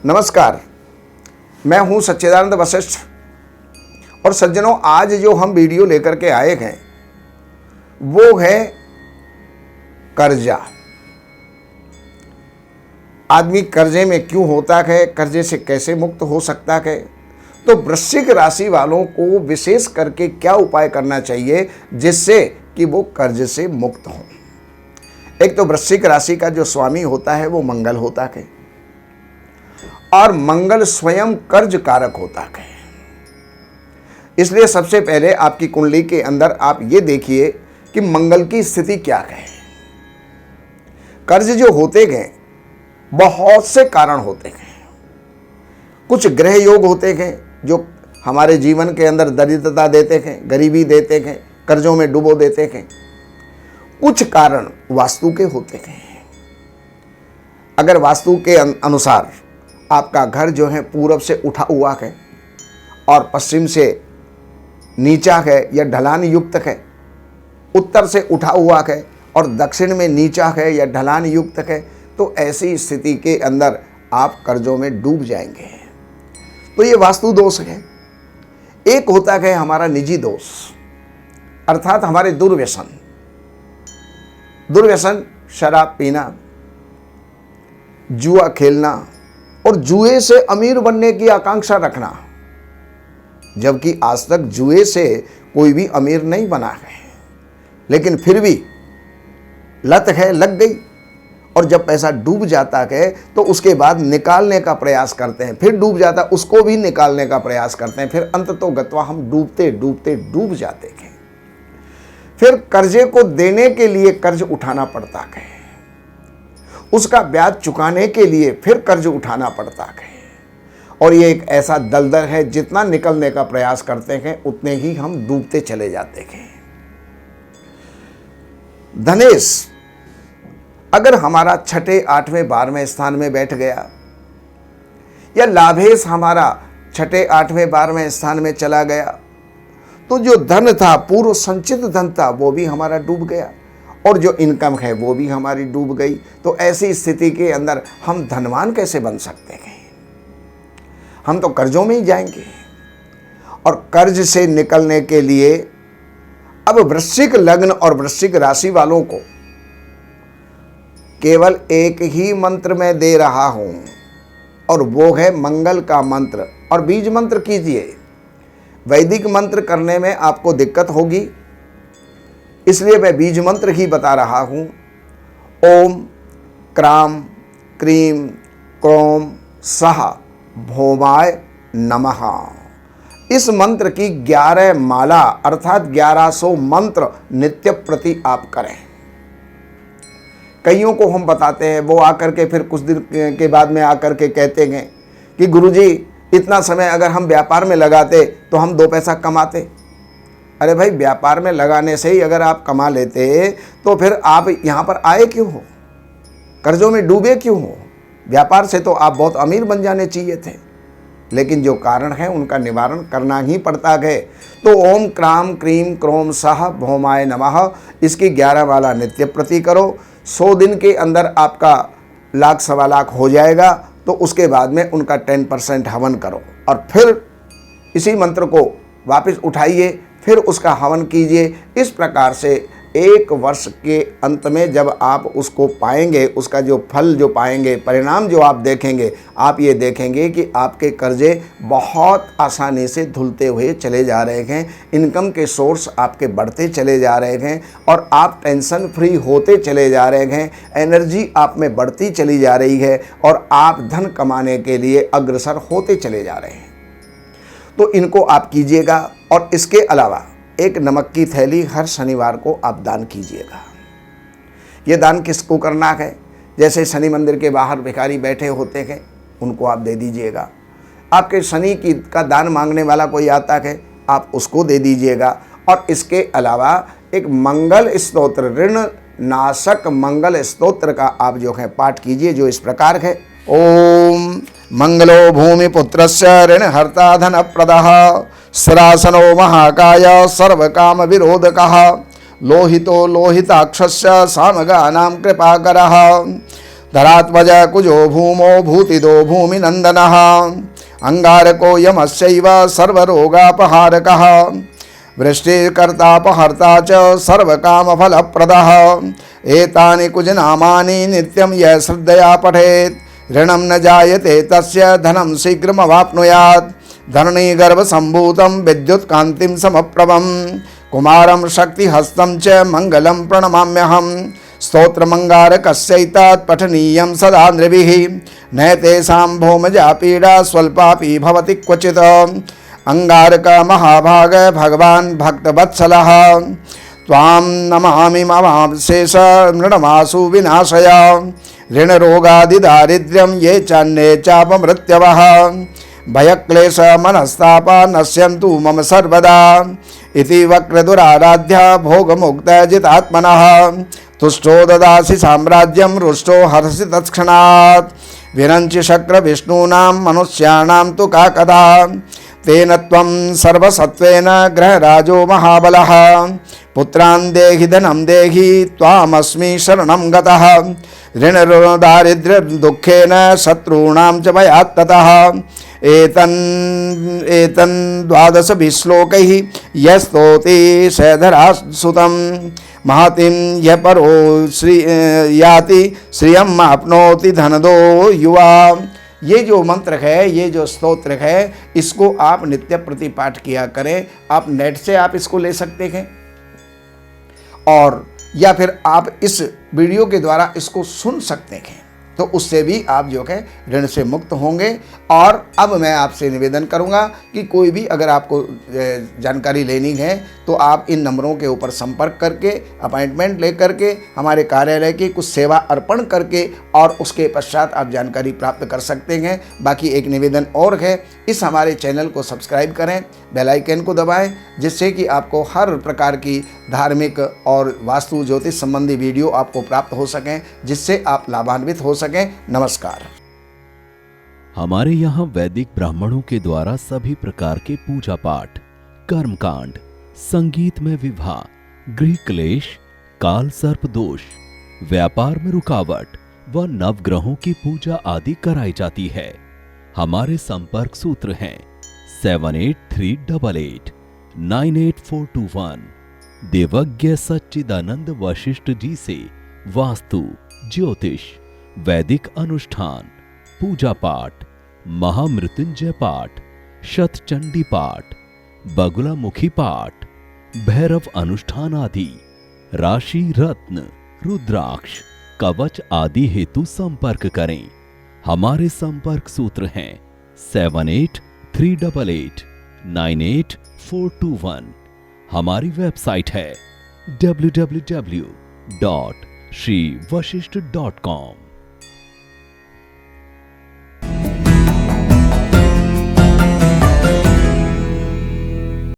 नमस्कार, मैं हूं सच्चिदानंद वशिष्ठ। और सज्जनों, आज जो हम वीडियो लेकर के आए हैं वो है कर्जा। आदमी कर्जे में क्यों होता है, कर्जे से कैसे मुक्त हो सकता है, तो वृश्चिक राशि वालों को विशेष करके क्या उपाय करना चाहिए जिससे कि वो कर्ज से मुक्त हो। एक तो वृश्चिक राशि का जो स्वामी होता है वो मंगल होता है और मंगल स्वयं कर्ज कारक होता है। इसलिए सबसे पहले आपकी कुंडली के अंदर आप ये देखिए कि मंगल की स्थिति क्या है। कर्ज जो होते गए बहुत से कारण होते हैं। कुछ ग्रह योग होते हैं जो हमारे जीवन के अंदर दरिद्रता देते हैं, गरीबी देते हैं, कर्जों में डुबो देते हैं। कुछ कारण वास्तु के होते हैं। अगर वास्तु के अनुसार आपका घर जो है पूरब से उठा हुआ है और पश्चिम से नीचा है या ढलान युक्त है, उत्तर से उठा हुआ है और दक्षिण में नीचा है या ढलान युक्त है, तो ऐसी स्थिति के अंदर आप कर्जों में डूब जाएंगे। तो ये वास्तु दोष है। एक होता है हमारा निजी दोष, अर्थात हमारे दुर्व्यसन। दुर्व्यसन शराब पीना, जुआ खेलना और जुए से अमीर बनने की आकांक्षा रखना, जबकि आज तक जुए से कोई भी अमीर नहीं बना है, लेकिन फिर भी लत है, लग गई। और जब पैसा डूब जाता है तो उसके बाद निकालने का प्रयास करते हैं, फिर डूब जाता, उसको भी निकालने का प्रयास करते हैं, फिर अंततोगत्वा हम डूबते डूबते डूब जाते हैं। फिर कर्जे को देने के लिए कर्ज उठाना पड़ता है, उसका ब्याज चुकाने के लिए फिर कर्ज उठाना पड़ता है। और ये एक ऐसा दलदल है, जितना निकलने का प्रयास करते हैं उतने ही हम डूबते चले जाते हैं। धनेश अगर हमारा छठे, आठवें, 12वें स्थान में बैठ गया, या लाभेश हमारा छठे, आठवें, 12वें स्थान में चला गया, तो जो धन था, पूर्व संचित धन था, वो भी हमारा डूब गया और जो इनकम है वो भी हमारी डूब गई। तो ऐसी स्थिति के अंदर हम धनवान कैसे बन सकते हैं? हम तो कर्जों में ही जाएंगे। और कर्ज से निकलने के लिए अब वृश्चिक लग्न और वृश्चिक राशि वालों को केवल एक ही मंत्र मैं दे रहा हूं, और वो है मंगल का मंत्र। और बीज मंत्र कीजिए। वैदिक मंत्र करने में आपको दिक्कत होगी, इसलिए मैं बीज मंत्र ही बता रहा हूं। ओम क्राम क्रीम क्रोम सहा भौमाय नमः। इस मंत्र की 11 माला अर्थात 1100 मंत्र नित्य प्रति आप करें। कईयों को हम बताते हैं, वो आकर के फिर कुछ दिन के बाद में आकर के कहते हैं कि गुरुजी इतना समय अगर हम व्यापार में लगाते तो हम 2 पैसा कमाते। अरे भाई, व्यापार में लगाने से ही अगर आप कमा लेते तो फिर आप यहाँ पर आए क्यों हो? कर्जों में डूबे क्यों हो? व्यापार से तो आप बहुत अमीर बन जाने चाहिए थे, लेकिन जो कारण है उनका निवारण करना ही पड़ता है। तो ओम क्राम क्रीम क्रोम सह भौमाय नमः, इसकी 11 माला नित्य प्रति करो। 100 दिन के अंदर आपका 1,00,000 सवा लाख हो जाएगा। तो उसके बाद में उनका 10% हवन करो और फिर इसी मंत्र को वापस उठाइए, फिर उसका हवन कीजिए। इस प्रकार से 1 वर्ष के अंत में जब आप उसको पाएंगे, उसका जो फल जो पाएंगे, परिणाम जो आप देखेंगे, आप ये देखेंगे कि आपके कर्जे बहुत आसानी से धुलते हुए चले जा रहे हैं, इनकम के सोर्स आपके बढ़ते चले जा रहे हैं और आप टेंशन फ्री होते चले जा रहे हैं, एनर्जी आप में बढ़ती चली जा रही है और आप धन कमाने के लिए अग्रसर होते चले जा रहे हैं। तो इनको आप कीजिएगा। और इसके अलावा एक नमक की थैली हर शनिवार को आप दान कीजिएगा। ये दान किसको करना है? जैसे शनि मंदिर के बाहर भिखारी बैठे होते हैं, उनको आप दे दीजिएगा। आपके शनि की का दान मांगने वाला कोई आता है, आप उसको दे दीजिएगा। और इसके अलावा एक मंगल स्तोत्र, ऋण नाशक मंगल स्तोत्र का आप जो है पाठ कीजिए, जो इस प्रकार है। ओम मंगलो भूमिपुत्रस्य ऋणहर्ता धनप्रदः स्थिरासनो महाकाय सर्वकाम विरोधकः लोहितो लोहिताक्षस्य सामगानां कृपाकरः धरात्मज कुजो भूमो भूतिदो भूमिनंदनः अंगारको यमस्यैव सर्वरोगापहारकः वृष्टिकर्तापहर्ता च सर्वकामफलप्रदः एतानि कुजनामानि नित्यं यः श्रद्धया पठेत् ऋणं न जायते तस्य धनं शीघ्रमवाप्नुयात् धरणीगर्भसम्भूतं विद्युत्कान्तिं समप्रभं कुमारं शक्तिहस्तं च मङ्गलं प्रणमाम्यहम् स्तोत्रमङ्गारकस्यैतत् पठनीयं सदा नृभिः न तेषां भौमजा पीडा स्वल्पापि भवति क्वचित् अंगारक महाभाग भगवान् भक्तवत्सलः त्वां नमामि ममाशेष मृणमासु विनाशय ऋणरोगादिदारिद्र्यं ये चान्ये चापमृत्यवः भयक्लेश मनस्ताप नश्यन्तु मम सर्वदा इति वक्रदुराराध्य भोगमुक्तजितात्मनः तुष्टो ददासि साम्राज्यं रुष्टो हरसि तत्क्षणात् विरञ्चि शक्र विष्णूनां मनुष्याणां तु का कदा तेन त्वं सर्वसत्त्वेन ग्रहराजो महाबलः पुत्रान् देहि धनं देहि त्वामस्मि शरणं गतः ऋणदारिद्र्यदुःखेन शत्रूणां च भयात् ततः एतन् 12 श्लोकैः यस्तोति शधरासुतं महतिं यः परो श्री याति श्रियम् आपनोति धनदो युवा। ये जो मंत्र है, ये जो स्तोत्र है, इसको आप नित्य प्रति पाठ किया करें। आप नेट से आप इसको ले सकते हैं और या फिर आप इस वीडियो के द्वारा इसको सुन सकते हैं, तो उससे भी आप जो है ऋण से मुक्त होंगे। और अब मैं आपसे निवेदन करूंगा कि कोई भी अगर आपको जानकारी लेनी है तो आप इन नंबरों के ऊपर संपर्क करके अपॉइंटमेंट लेकर के हमारे कार्यालय की कुछ सेवा अर्पण करके और उसके पश्चात आप जानकारी प्राप्त कर सकते हैं। बाकी एक निवेदन और है, इस हमारे चैनल को सब्सक्राइब करें, बेल आइकन को दबाएं, जिससे कि आपको हर प्रकार की धार्मिक और वास्तु ज्योतिष संबंधी वीडियो आपको प्राप्त हो सकें, जिससे आप लाभान्वित हो सकें। नमस्कार। हमारे यहाँ वैदिक ब्राह्मणों के द्वारा सभी प्रकार के पूजा पाठ, कर्मकांड, संगीत में विवाह, गृह क्लेश, काल सर्प दोष, व्यापार में रुकावट व नवग्रहों की पूजा आदि कराई जाती है। हमारे संपर्क सूत्र हैं 7838 98421। देवज्ञ सच्चिदानंद वशिष्ठ जी से वास्तु, ज्योतिष, वैदिक अनुष्ठान, पूजा पाठ, महामृत्युंजय पाठ, शतचंडी पाठ, बगुलामुखी पाठ, भैरव अनुष्ठान आदि, राशि रत्न, रुद्राक्ष, कवच आदि हेतु संपर्क करें। हमारे संपर्क सूत्र हैं 7838 98421। हमारी वेबसाइट है www.shrivashishth.com।